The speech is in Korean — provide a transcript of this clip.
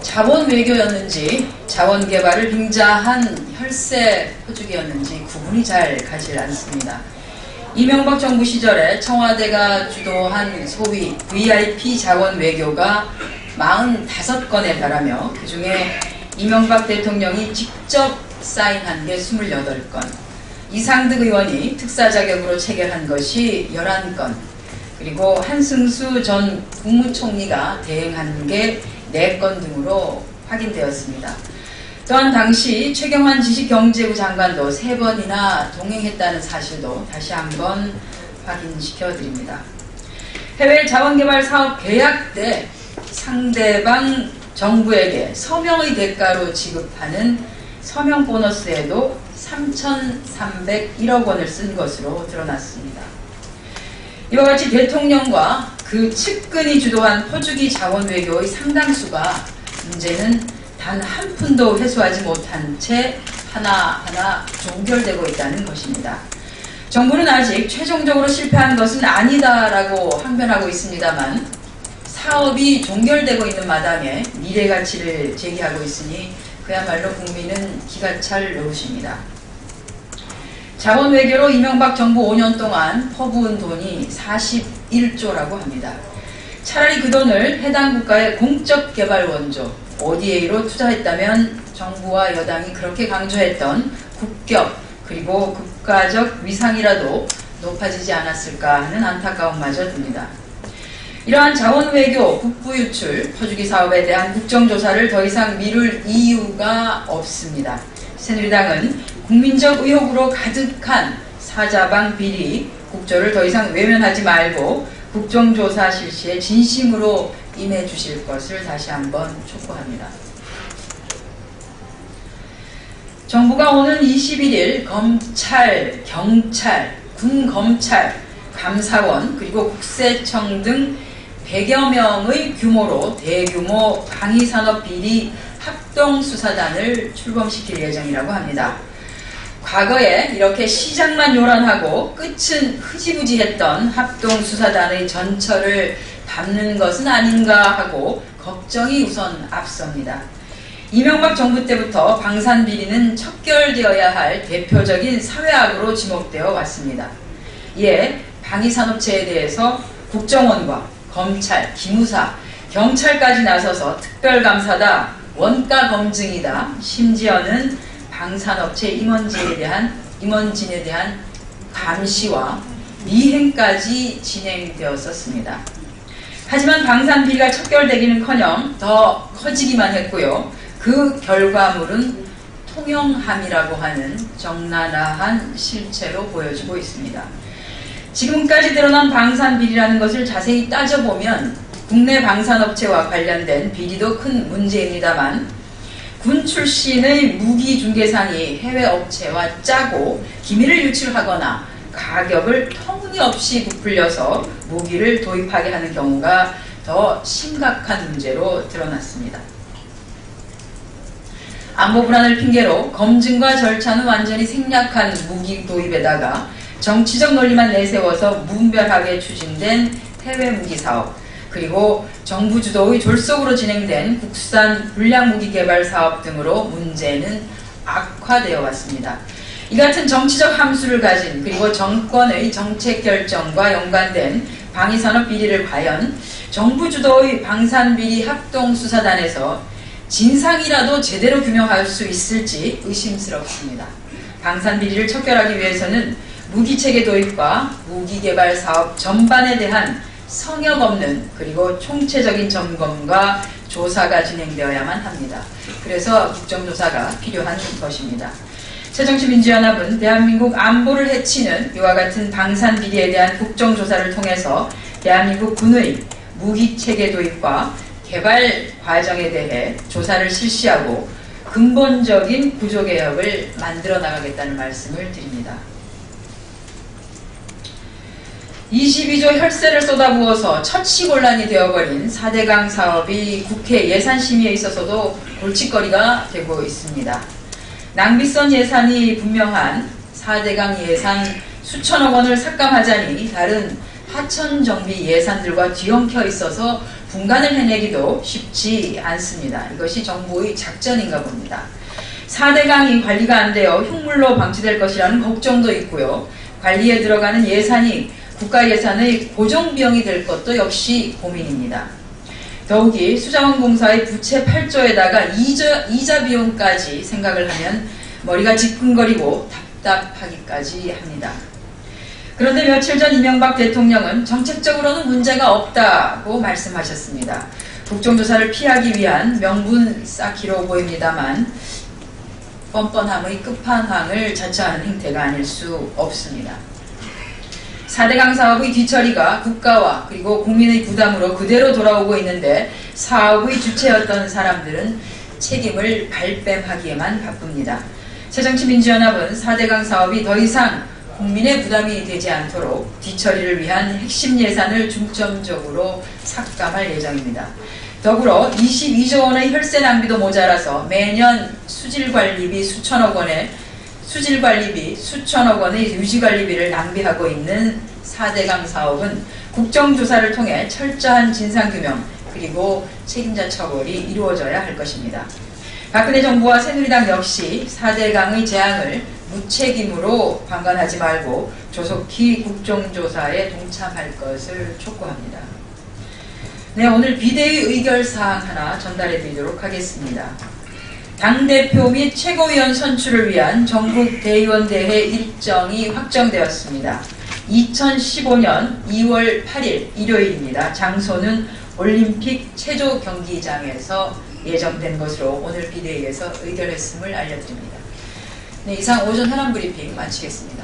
자원 외교였는지 자원 개발을 빙자한 혈세 퍼주기였는지 구분이 잘 가질 않습니다. 이명박 정부 시절에 청와대가 주도한 소위 VIP 자원 외교가 45건에 달하며 그 중에 이명박 대통령이 직접 사인한 게 28건, 이상득 의원이 특사 자격으로 체결한 것이 11건, 그리고 한승수 전 국무총리가 대행한 게 4건 등으로 확인되었습니다. 또한 당시 최경환 지식경제부 장관도 3번이나 동행했다는 사실도 다시 한번 확인시켜 드립니다. 해외 자원개발 사업 계약 때 상대방 정부에게 서명의 대가로 지급하는 서명 보너스에도 3,301억 원을 쓴 것으로 드러났습니다. 이와 같이 대통령과 그 측근이 주도한 퍼주기 자원 외교의 상당수가 문제는 단 한 푼도 회수하지 못한 채 하나하나 종결되고 있다는 것입니다. 정부는 아직 최종적으로 실패한 것은 아니다라고 항변하고 있습니다만 사업이 종결되고 있는 마당에 미래 가치를 제기하고 있으니 그야말로 국민은 기가 찰 노릇입니다. 자원 외교로 이명박 정부 5년 동안 퍼부은 돈이 41조라고 합니다. 차라리 그 돈을 해당 국가의 공적 개발 원조 ODA로 투자했다면 정부와 여당이 그렇게 강조했던 국격 그리고 국가적 위상이라도 높아지지 않았을까 하는 안타까움마저 듭니다. 이러한 자원 외교, 국부 유출, 퍼주기 사업에 대한 국정조사를 더 이상 미룰 이유가 없습니다. 새누리당은 국민적 의혹으로 가득한 사자방 비리, 국조를 더 이상 외면하지 말고 국정조사 실시에 진심으로 임해 주실 것을 다시 한번 촉구합니다. 정부가 오는 21일 검찰, 경찰, 군검찰, 감사원 그리고 국세청 등 100여 명의 규모로 대규모 방위산업 비리 합동수사단을 출범시킬 예정이라고 합니다. 과거에 이렇게 시작만 요란하고 끝은 흐지부지했던 합동수사단의 전철을 밟는 것은 아닌가 하고 걱정이 우선 앞섭니다. 이명박 정부 때부터 방산비리는 척결되어야 할 대표적인 사회악으로 지목되어 왔습니다. 이에 방위산업체에 대해서 국정원과 검찰, 기무사, 경찰까지 나서서 특별감사다, 원가 검증이다, 심지어는 방산업체 임원진에 대한 감시와 미행까지 진행되었었습니다. 하지만 방산비리가 척결되기는커녕 더 커지기만 했고요. 그 결과물은 통영함이라고 하는 적나라한 실체로 보여지고 있습니다. 지금까지 드러난 방산비리라는 것을 자세히 따져보면 국내 방산업체와 관련된 비리도 큰 문제입니다만 군 출신의 무기 중개상이 해외 업체와 짜고 기밀을 유출하거나 가격을 터무니없이 부풀려서 무기를 도입하게 하는 경우가 더 심각한 문제로 드러났습니다. 안보 불안을 핑계로 검증과 절차는 완전히 생략한 무기 도입에다가 정치적 논리만 내세워서 무분별하게 추진된 해외 무기 사업, 그리고 정부 주도의 졸속으로 진행된 국산 불량 무기 개발 사업 등으로 문제는 악화되어 왔습니다. 이 같은 정치적 함수를 가진 그리고 정권의 정책 결정과 연관된 방위산업 비리를 과연 정부 주도의 방산비리 합동수사단에서 진상이라도 제대로 규명할 수 있을지 의심스럽습니다. 방산비리를 척결하기 위해서는 무기체계 도입과 무기개발 사업 전반에 대한 성역 없는 그리고 총체적인 점검과 조사가 진행되어야만 합니다. 그래서 국정조사가 필요한 것입니다. 새정치민주연합은 대한민국 안보를 해치는 이와 같은 방산비리에 대한 국정조사를 통해서 대한민국 군의 무기체계 도입과 개발 과정에 대해 조사를 실시하고 근본적인 구조개혁을 만들어 나가겠다는 말씀을 드립니다. 22조 혈세를 쏟아부어서 처치곤란이 되어버린 4대강 사업이 국회 예산심의에 있어서도 골칫거리가 되고 있습니다. 낭비성 예산이 분명한 4대강 예산 수천억 원을 삭감하자니 다른 하천정비 예산들과 뒤엉켜 있어서 분간을 해내기도 쉽지 않습니다. 이것이 정부의 작전인가 봅니다. 4대강이 관리가 안 되어 흉물로 방치될 것이라는 걱정도 있고요. 관리에 들어가는 예산이 국가 예산의 고정비용이 될 것도 역시 고민입니다. 더욱이 수자원공사의 부채 8조에다가 이자 비용까지 생각을 하면 머리가 지끈거리고 답답하기까지 합니다. 그런데 며칠 전 이명박 대통령은 정책적으로는 문제가 없다고 말씀하셨습니다. 국정조사를 피하기 위한 명분 쌓기로 보입니다만 뻔뻔함의 끝판왕을 자처하는 행태가 아닐 수 없습니다. 4대강 사업의 뒤처리가 국가와 그리고 국민의 부담으로 그대로 돌아오고 있는데 사업의 주체였던 사람들은 책임을 발뺌하기에만 바쁩니다. 새정치민주연합은 4대강 사업이 더 이상 국민의 부담이 되지 않도록 뒤처리를 위한 핵심 예산을 중점적으로 삭감할 예정입니다. 더불어 22조 원의 혈세 낭비도 모자라서 매년 수질관리비 수천억 원의 유지관리비를 낭비하고 있는 4대강 사업은 국정조사를 통해 철저한 진상규명 그리고 책임자 처벌이 이루어져야 할 것입니다. 박근혜 정부와 새누리당 역시 4대강의 재앙을 무책임으로 방관하지 말고 조속히 국정조사에 동참할 것을 촉구합니다. 네, 오늘 비대위 의결사항 하나 전달해 드리도록 하겠습니다. 당대표 및 최고위원 선출을 위한 전국 대의원 대회 일정이 확정되었습니다. 2015년 2월 8일 일요일입니다. 장소는 올림픽 체조 경기장에서 예정된 것으로 오늘 비대위에서 의결했음을 알려드립니다. 네, 이상 오전 현안 브리핑 마치겠습니다.